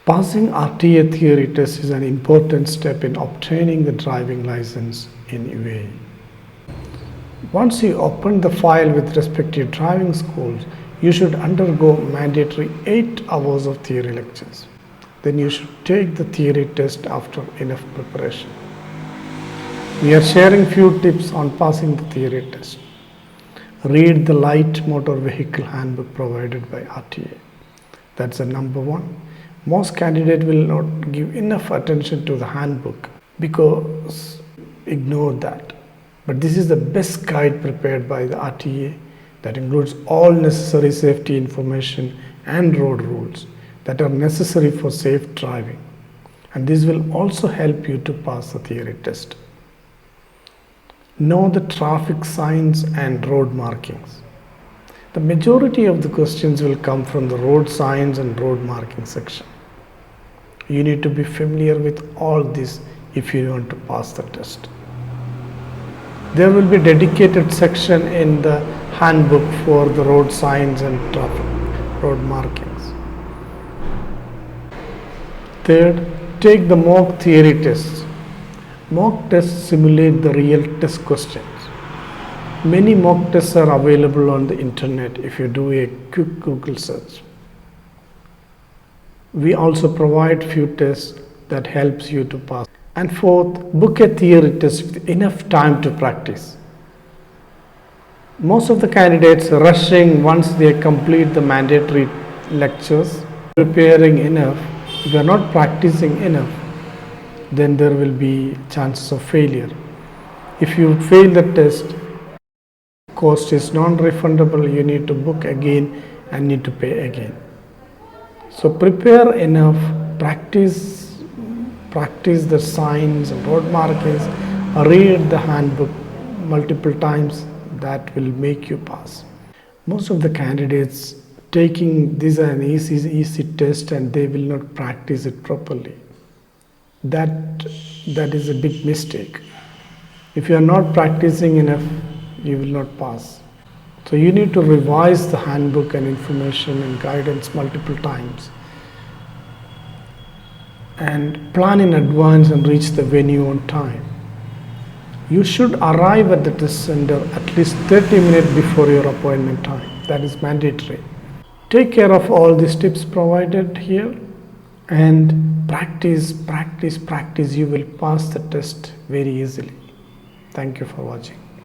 Passing RTA theory test is an important step in obtaining the driving license in UAE. Once you open the file with respective driving schools, you should undergo mandatory 8 hours of theory lectures. Then you should take the theory test after enough preparation. We are sharing few tips on passing the theory test. Read the light motor vehicle handbook provided by RTA. That's the number one. Most candidates will not give enough attention to the handbook because ignore that. But this is the best guide prepared by the RTA that includes all necessary safety information and road rules that are necessary for safe driving. And this will also help you to pass the theory test. Know the traffic signs and road markings. The majority of the questions will come from the road signs and road marking section. You need to be familiar with all this if you want to pass the test. There will be dedicated section in the handbook for the road signs and traffic road markings. Third, take the mock theory tests. Mock tests simulate the real test questions. Many mock tests are available on the internet if you do a quick Google search. We also provide few tests that helps you to pass. And fourth, book a theory test with enough time to practice. Most of the candidates are rushing once they complete the mandatory lectures, preparing enough. If you are not practicing enough, then there will be chances of failure. If you fail the test, cost is non-refundable. You need to book again and need to pay again. So prepare enough, practice the signs and road markings, read the handbook multiple times. That will make you pass. Most of the candidates taking this as an easy test and they will not practice it properly. That is a big mistake. If you are not practicing enough, you will not pass. So you need to revise the handbook and information and guidance multiple times and plan in advance and reach the venue on time. You should arrive at the test center at least 30 minutes before your appointment time. That is mandatory. Take care of all these tips provided here and practice. You will pass the test very easily. Thank you for watching.